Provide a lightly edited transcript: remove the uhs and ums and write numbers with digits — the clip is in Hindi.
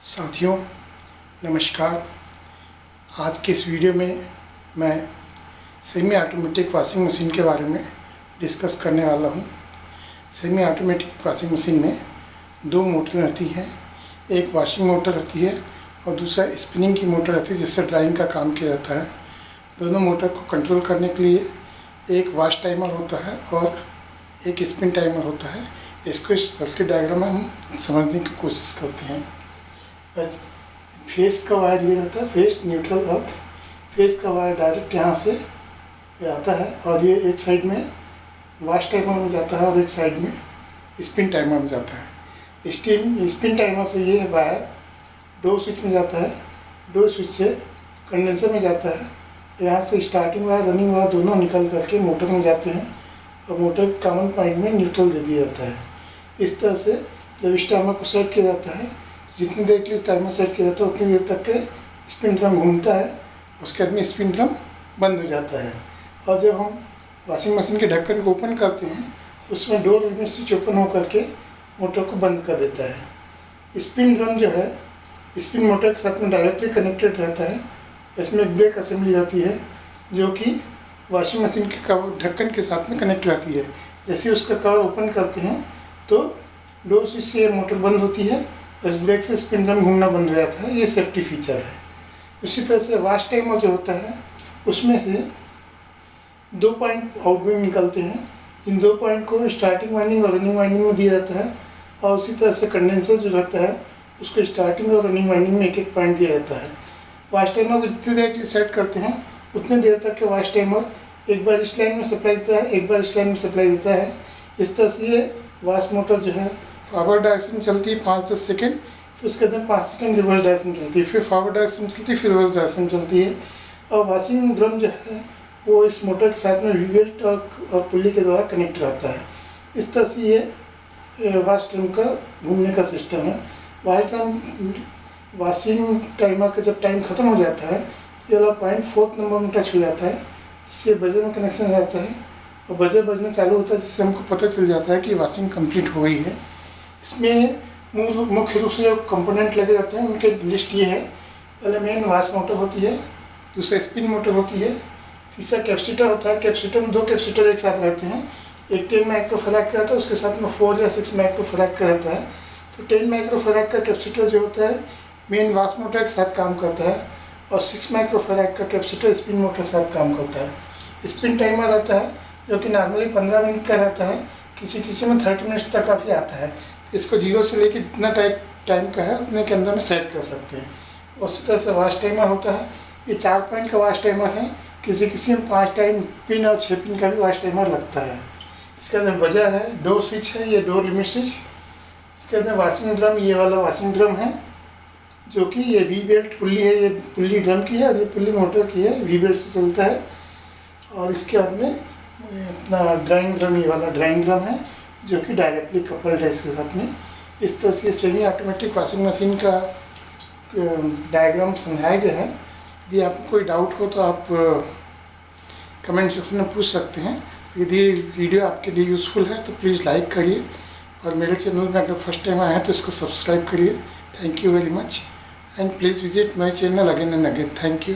साथियों नमस्कार। आज के इस वीडियो में मैं सेमी ऑटोमेटिक वॉशिंग मशीन के बारे में डिस्कस करने वाला हूं। सेमी ऑटोमेटिक वॉशिंग मशीन में दो मोटर रहती हैं, एक वॉशिंग मोटर रहती है और दूसरा स्पिनिंग की मोटर रहती है जिससे ड्राइंग का काम किया जाता है। दोनों मोटर को कंट्रोल करने के लिए एक वॉश टाइमर होता है और एक स्पिन टाइमर होता है। इसको इस सर्किट डायग्राम में हम समझने की कोशिश करते हैं। फेस का वायर ये रहता है, फेस न्यूट्रल अर्थ। फेस का वायर डायरेक्ट यहाँ से आता है और ये एक साइड में वॉश टाइमर में जाता है और एक साइड में स्पिन टाइमर में जाता है। स्पिन टाइमर से ये वायर डोर स्विच में जाता है, डोर स्विच से कंडेंसर में जाता है। यहाँ से स्टार्टिंग वायर रनिंग वायर दोनों निकल करके मोटर में जाते हैं और मोटर के कॉमन पॉइंट में न्यूट्रल दे दिया जाता है। इस तरह से जब इस टाइमर को सेट किया जाता है, जितनी देर के लिए टाइमर सेट किया जाता है उतनी देर तक के स्पिन ड्रम घूमता है, उसके बाद में स्पिन ड्रम बंद हो जाता है। और जब हम वॉशिंग मशीन के ढक्कन को ओपन करते हैं उसमें डोर लिमिट स्विच ओपन होकर के मोटर को बंद कर देता है। स्पिन ड्रम जो है स्पिन मोटर के साथ में डायरेक्टली कनेक्टेड रहता है। इसमें एक ब्रेक असेंबली रहती है जो कि वॉशिंग मशीन के कवर ढक्कन के साथ में कनेक्ट रहती है। जैसे उसका कवर ओपन करते हैं तो डोर स्विच से मोटर बंद होती है, इस ब्रेक से स्पिन ड्रम घूमना बंद हो जाता है। ये सेफ्टी फीचर है। उसी तरह से वॉश टाइमर जो होता है उसमें से 2 पॉइंट आउटगोइंग निकलते हैं। इन 2 पॉइंट को स्टार्टिंग वाइंडिंग और रनिंग वाइंडिंग में दिया जाता है और उसी तरह से कंडेंसर जो रहता है उसको स्टार्टिंग और रनिंग वाइंडिंग में एक पॉइंट दिया जाता है। वॉश टाइमर को जितनी देर के लिए सेट करते हैं उतनी देर तक के वॉश टाइमर एक बार इस लाइन में सप्लाई देता है, एक बार इस लाइन में सप्लाई देता है। इस तरह से ये वॉश मोटर जो है फॉरवर्ड डायरेक्शन में चलती है 5-10 सेकेंड, फिर उसके बाद 5 सेकेंड रिवर्स डायरेक्शन में चलती है, फिर फॉरवर्ड डायरेक्शन में चलती है, फिर रिवर्स डायरेक्शन में चलती है। और वॉशिंग ड्रम जो है वो इस मोटर के साथ में वी बेल्ट और पुल्ली के द्वारा कनेक्ट रहता है। इस तरह से ये वॉश ड्रम का घूमने का सिस्टम है। वॉशिंग टाइमर का जब टाइम ख़त्म हो जाता है तो ये वाला पॉइंट 4th नंबर में टच हो जाता है, जिससे बजर में कनेक्शन रहता है और बजर बजना चालू होता है, जिससे हमको पता चल जाता है कि वॉशिंग कंप्लीट हो गई है। इसमें मुख्य रूप से जो कंपोनेंट लगे जाते हैं उनके लिस्ट ये है। पहले मेन वॉश मोटर होती है, दूसरा स्पिन मोटर होती है, तीसरा कैपेसिटर होता है। कैपेसिटर में 2 कैपेसिटर एक साथ रहते हैं, एक 10 माइक्रोफैराड का रहता है, उसके साथ में 4 या 6 माइक्रोफैराड का रहता है। तो 10 माइक्रोफैराड का कैपेसिटर जो होता है मेन वॉश मोटर के साथ काम करता है और 6 माइक्रोफैराड का कैपेसिटर स्पिन मोटर के साथ काम करता है। स्पिन टाइमर रहता है जो कि नॉर्मली 15 मिनट का रहता है, किसी में 30 मिनट्स तक का भी आता है। इसको 0 से लेकर जितना टाइम का है उतने के अंदर में सेट कर सकते हैं। उसी तरह से वॉश टाइमर होता है। ये 4 पॉइंट का वॉश टाइमर है, किसी में 5 टाइम पिन और 6 पिन का भी वॉश टाइमर लगता है। इसके अंदर बजर है, डोर स्विच है, ये डोर लिमिट स्विच। इसके अंदर वॉशिंग ड्रम, ये वाला वॉशिंग ड्रम है जो कि ये वी बेल्ट पुल्ली है, ये पुल्ली ड्रम की है और ये पुल्ली मोटर की है, वी बेल्ट से चलता है। और इसके बाद में अपना ड्राइंग ड्रम, ये वाला ड्राइंग ड्रम है जो कि डायरेक्टली कपल्ड है इसके साथ में। इस तरह से सेमी ऑटोमेटिक वॉशिंग मशीन का डायग्राम समझाया गया है। यदि आपको कोई डाउट हो तो आप कमेंट सेक्शन में पूछ सकते हैं। यदि वीडियो आपके लिए यूज़फुल है तो प्लीज़ लाइक करिए और मेरे चैनल में अगर फर्स्ट टाइम आए हैं तो इसको सब्सक्राइब करिए। Thank you very much and please visit my channel again and again. Thank you.